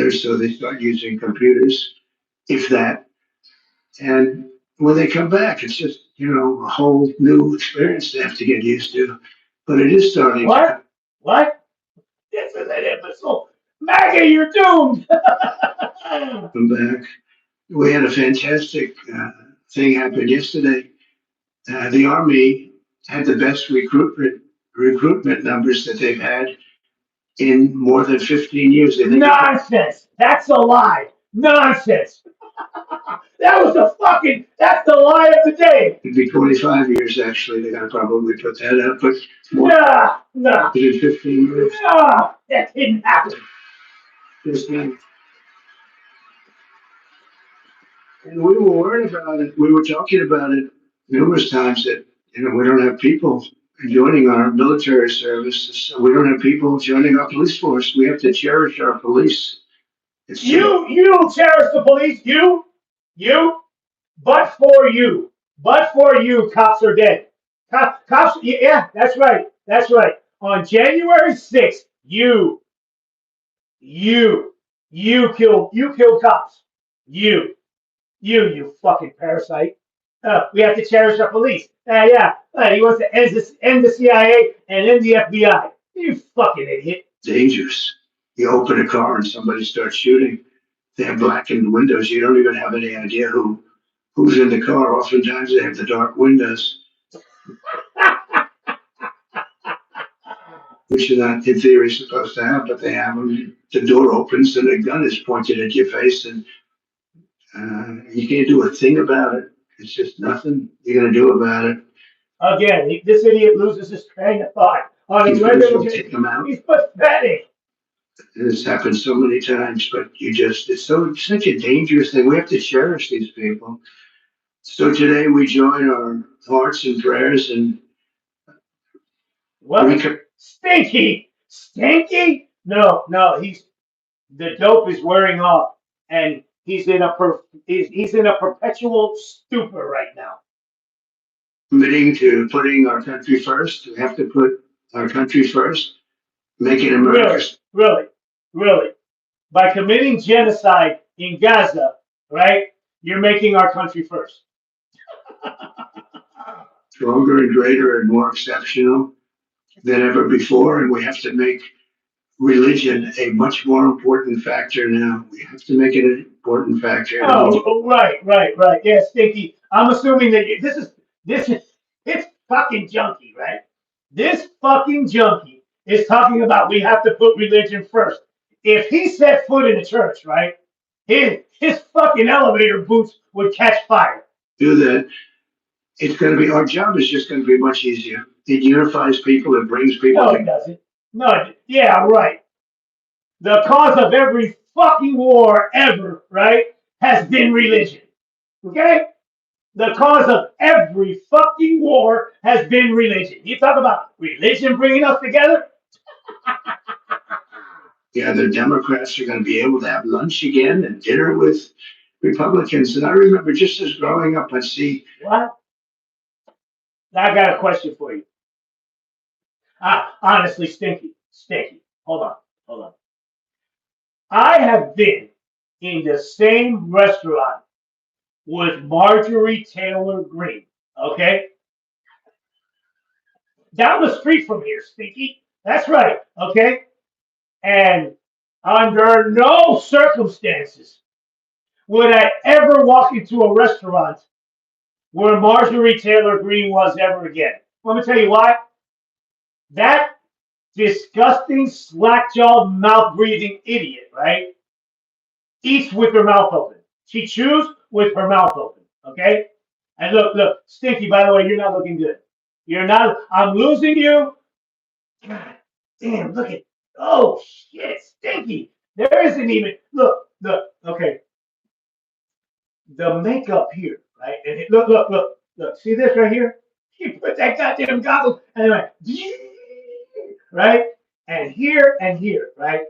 So they start using computers, if that. And when they come back, it's just, a whole new experience they have to get used to. But it is starting. What? What? This is an imbecile. Maggie, you're doomed. Come back. We had a fantastic thing happen yesterday. The Army had the best recruitment numbers that they've had in more than 15 years. Nonsense. That's a lie. Nonsense. That's the lie of the day. It'd be 25 years, actually. They're going to probably put that up, but more no. than 15 years. No, that didn't happen. And we were worried about it. We were talking about it numerous times that, we don't have people joining our military services. So we don't have people joining our police force. We have to cherish our police. You don't cherish the police. You, but for you, cops are dead. Cops, yeah, that's right. On January 6th, you killed cops. You fucking parasite. We have to cherish our police. He wants to end the CIA and end the FBI. You fucking idiot. Dangerous. You open a car and somebody starts shooting. They have blackened windows. You don't even have any idea who's in the car. Oftentimes they have the dark windows, which you're not, in theory, supposed to have, but they have them. The door opens and a gun is pointed at your face, and you can't do a thing about it. It's just nothing you're going to do about it. Again, this idiot loses his train of thought on a regular basis. He's pathetic. This happens so many times, but it's such a dangerous thing. We have to cherish these people. So today we join our hearts and prayers and. What? Stinky? No, the dope is wearing off, and he's in a perpetual stupor right now. Committing to putting our country first. We have to put our country first. Make it America. Really. By committing genocide in Gaza, right? You're making our country first. Stronger and greater and more exceptional than ever before, and we have to make religion a much more important factor now. We have to make it an important factor. Right. Yeah, Stinky. I'm assuming that it's fucking junkie, right? This fucking junkie is talking about we have to put religion first. If he set foot in a church, right, his fucking elevator boots would catch fire. Do that. It's going to be, our job is just going to be much easier. It unifies people. It brings people. No, it doesn't. No, yeah, right. The cause of every fucking war ever, right, has been religion. Okay? The cause of every fucking war has been religion. You talk about religion bringing us together? Yeah, the Democrats are going to be able to have lunch again and dinner with Republicans. And I remember just as growing up, I'd see. What? I got a question for you. Honestly, Stinky, Stinky. Hold on. I have been in the same restaurant with Marjorie Taylor Greene. Okay, down the street from here, Stinky. That's right. Okay, and under no circumstances would I ever walk into a restaurant where Marjorie Taylor Greene was ever again. Let me tell you why. That disgusting, slack-jawed, mouth-breathing idiot, right, eats with her mouth open. She chews with her mouth open, okay? And look, Stinky, by the way, you're not looking good. You're not, I'm losing you. God damn, look at, oh, shit, Stinky. There isn't even, look, okay, the makeup here, right? And look, see this right here? He put that goddamn goggle and it went, right? And here, right?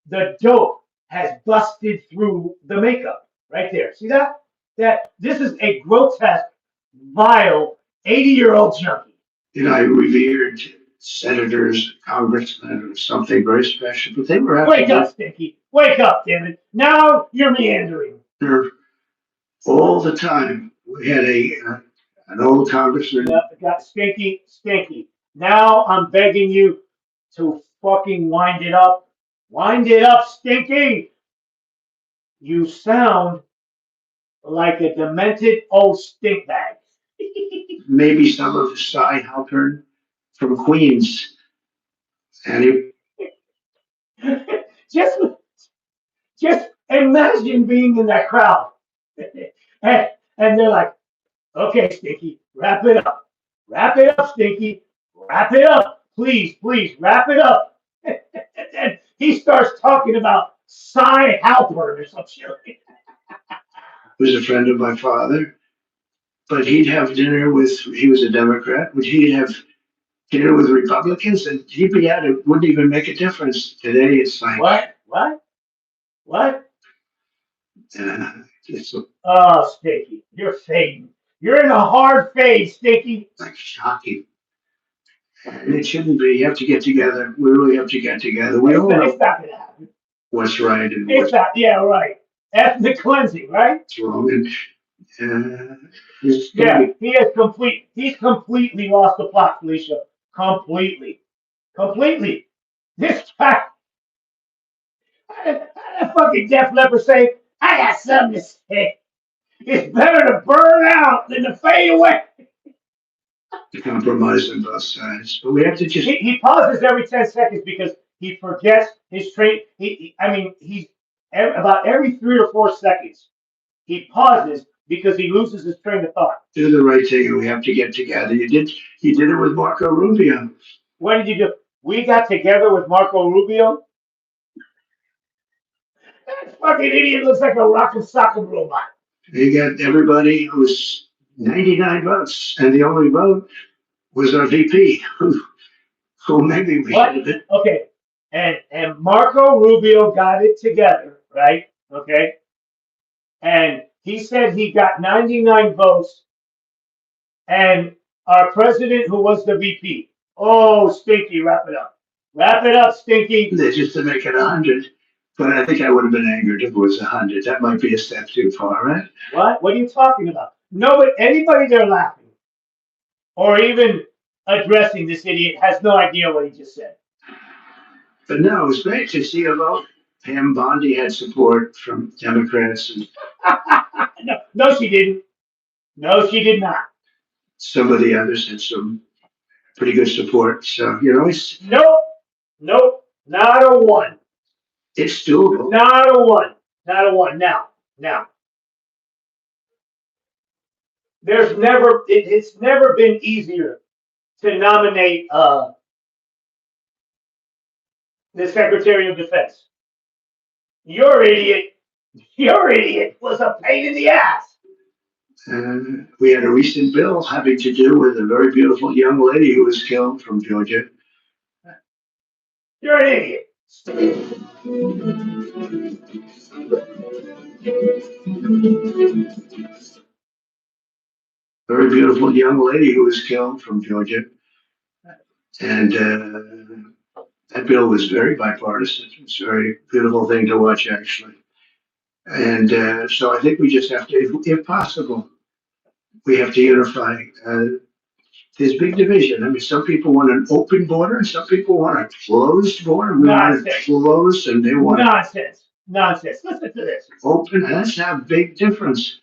The dope has busted through the makeup right there. See that? That this is a grotesque, vile, 80-year-old junkie. You know, I revered senators, congressmen, or something very special, but they were Wake up, Stinky. Wake up, damn it. Now you're meandering. All the time. We had an old congressman. Yep, got Stinky. Now I'm begging you to fucking wind it up. Wind it up, Stinky. You sound like a demented old stink bag. Maybe some of Cy Halpern from Queens. And just, just imagine being in that crowd. and they're like, okay, Stinky, wrap it up. Wrap it up, Stinky. Wrap it up. Please, wrap it up. And then he starts talking about Cy Halpern or some shit. was a friend of my father, but he'd have dinner with, he was a Democrat, but he'd have dinner with Republicans and he'd be at it, wouldn't even make a difference. Today it's like, What? It's Oh, Stinky, you're fading. You're in a hard fade, Stinky. like shocking. And it shouldn't be. You have to get together. We really have to get together. We all know It's not gonna happen. what's right and It's not. Yeah, right. Ethnic cleansing, right? what's wrong. And Yeah, He's completely lost the plot, Felicia. Completely. This guy. How did that fucking Def Leppard say? I got something to say. It's better to burn out than to fade away. to compromise on both sides. But we have to just. He pauses every 10 seconds because he forgets his train. He's about every 3 or 4 seconds. He pauses because he loses his train of thought. Do the right thing, and we have to get together. You did it with Marco Rubio. What did you do? We got together with Marco Rubio. That fucking idiot looks like a rockin' soccer robot. He got everybody. It was 99 votes, and the only vote was our VP, who maybe we should have been. Okay, and Marco Rubio got it together, right? Okay, and he said he got 99 votes, and our president, who was the VP, oh, Stinky, wrap it up, Stinky. Just to make it 100. But I think I would have been angered if it was 100. That might be a step too far, right? What are you talking about? Nobody, anybody there laughing or even addressing this idiot has no idea what he just said. But no, it was great to see a vote. Pam Bondi had support from Democrats. And no, she didn't. No, she did not. some of the others had some pretty good support. So, it's. Nope, not a one. It's doable. Not a one. Now. It's never been easier to nominate the Secretary of Defense. Your idiot was a pain in the ass. We had a recent bill having to do with a very beautiful young lady who was killed from Georgia. You're an idiot. Very beautiful young lady who was killed from Georgia. And That bill was very bipartisan. It's a very beautiful thing to watch, actually. And so I think we just have to, if possible, we have to unify. There's big division. I mean, some people want an open border, and some people want a closed border. We want it closed, and they want Nonsense. Nonsense. Listen to this. open. That's a big difference.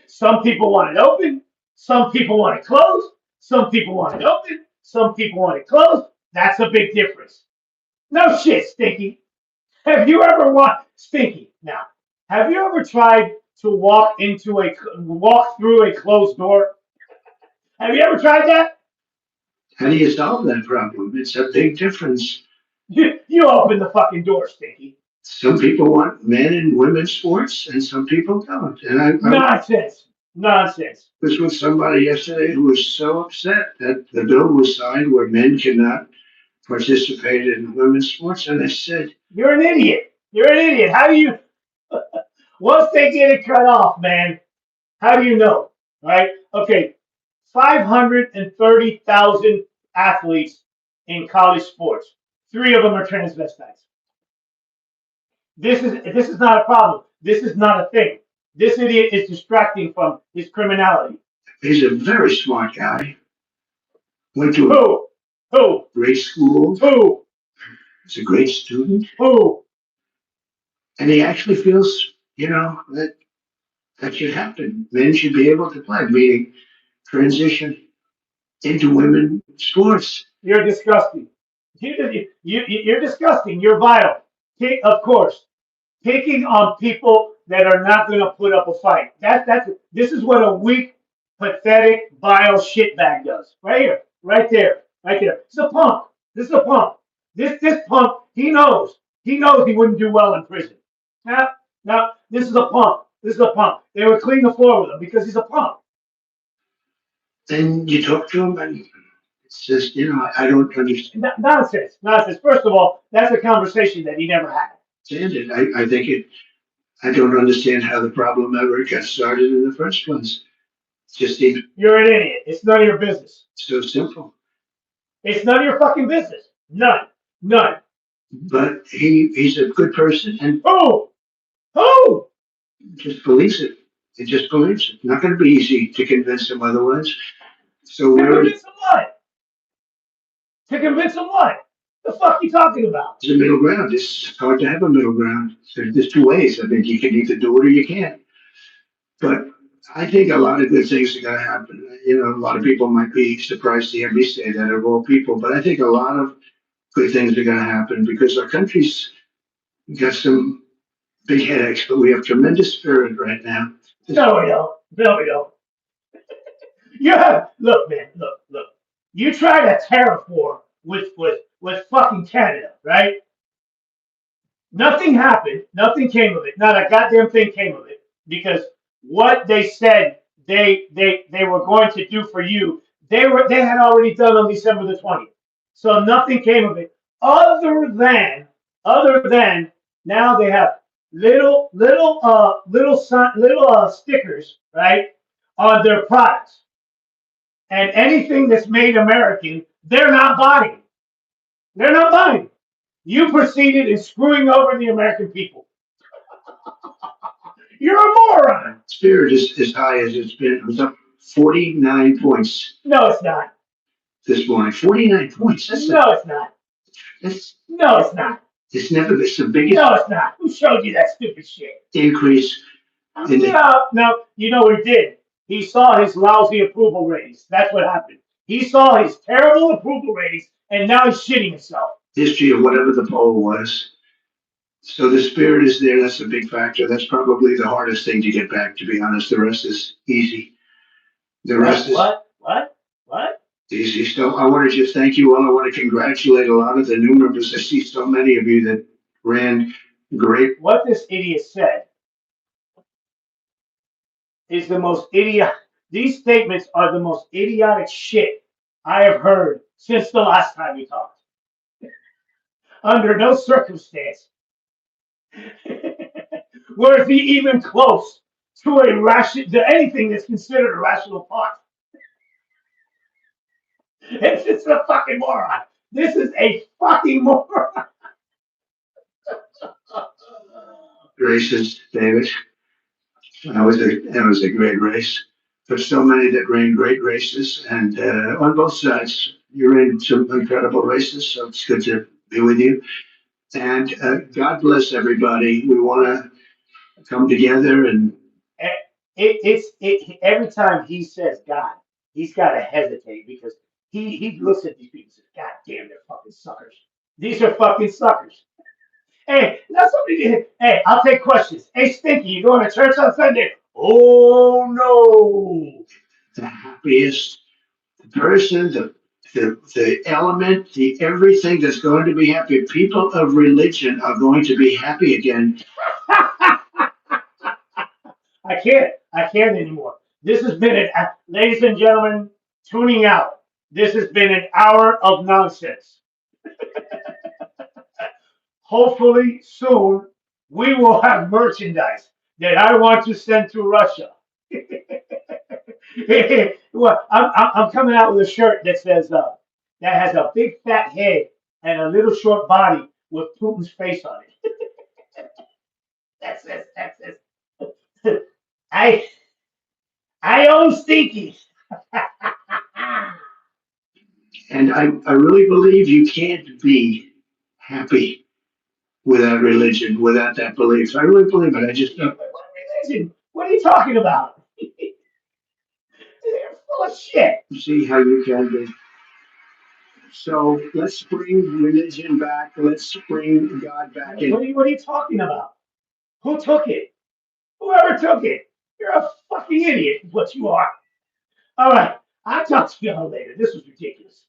Some people want it open. Some people want it closed. Some people want it open. Some people want it closed. That's a big difference. No shit, Stinky. Have you ever walked, Stinky? Now, have you ever tried to walk through a closed door? Have you ever tried that? How do you solve that problem? It's a big difference. You open the fucking door, Stinky. Some people want men and women's sports, and some people don't. And I Nonsense. Nonsense. was with somebody yesterday who was so upset that the bill was signed where men cannot participate in women's sports. And I said, You're an idiot. You're an idiot. How do you, once they get it cut off, man, how do you know? Right? Okay. 530,000 athletes in college sports. 3 of them are transvestites. This is not a problem. This is not a thing. This idiot is distracting from his criminality. he's a very smart guy. Went to Who? great school. Who? He's a great student. Who? And he actually feels, that should happen. Men should be able to play, meaning transition into women's sports. You're disgusting. You're disgusting. You're vile. Of course, picking on people that are not going to put up a fight. This is what a weak, pathetic, vile shitbag does. Right here, right there, right there. It's a punk. This is a punk. This punk. He knows. He knows he wouldn't do well in prison. Now, this is a punk. This is a punk. They would clean the floor with him because he's a punk. And you talk to him, and it's just, I don't understand. Nonsense. First of all, that's a conversation that he never had. I think I don't understand how the problem ever got started in the first place. You're an idiot. It's none of your business. So simple. It's none of your fucking business. None. But he's a good person, and Who? just believes it. He just believes it. Not going to be easy to convince him otherwise. So To convince him what? To convince him what? The fuck you talking about? There's a middle ground. It's hard to have a middle ground. There's 2 ways. I think you can either do it or you can't. But I think a lot of good things are going to happen. A lot of people might be surprised to hear me say that of all people, but I think a lot of good things are going to happen because our country's got some big headaches, but we have tremendous spirit right now. No, we don't. Look, man, look. You tried a tariff war with fucking Canada, right? Nothing happened. Nothing came of it. Not a goddamn thing came of it because what they said they were going to do for you, they had already done on December the 20th. So nothing came of it other than now they have little stickers, right, on their products. And anything that's made American, they're not buying. They're not buying. You proceeded in screwing over the American people. You're a moron. Spirit is as high as it's been. It was up 49 points. No, it's not. This morning, 49 points. It's not. It's never been the biggest. No, it's not. Who showed you that stupid shit? Increase. No, you know what he did? He saw his lousy approval ratings. That's what happened. He saw his terrible approval ratings, and now he's shitting himself. History of whatever the poll was. So the spirit is there. That's a big factor. That's probably the hardest thing to get back, to be honest. The rest is easy. The rest is what? Easy. So I want to just thank you all. I want to congratulate a lot of the new members. I see so many of you that ran great. What this idiot said is the most idiot. These statements are the most idiotic shit I have heard since the last time we talked. Under no circumstance was he even close to to anything that's considered a rational thought. It's just a fucking moron. This is a fucking moron. Racist, David. It was a great race. There's so many that ran great races, and on both sides, you ran some incredible races. So it's good to be with you. And God bless everybody. We want to come together and Every time he says God, he's got to hesitate because he looks at these people and says, God damn, they're fucking suckers. These are fucking suckers. Hey, now somebody, hey, I'll take questions. Hey, Stinky, you going to church on Sunday? Oh no. the happiest person, the element, the everything that's going to be happy. People of religion are going to be happy again. I can't anymore. This has been ladies and gentlemen, tuning out. This has been an hour of nonsense. Hopefully soon we will have merchandise that I want to send to Russia. Well, I'm coming out with a shirt that says that has a big fat head and a little short body with Putin's face on it. That's it. That's it. I I own Stinky. And I really believe you can't be happy without religion, without that belief. I really believe it. I just What religion? What are you talking about? They're full of shit. see how you can be. So let's bring religion back. Let's bring God back in. What are you talking about? Who took it? Whoever took it. You're a fucking idiot, is what you are. All right. I'll talk to y'all later. This was ridiculous.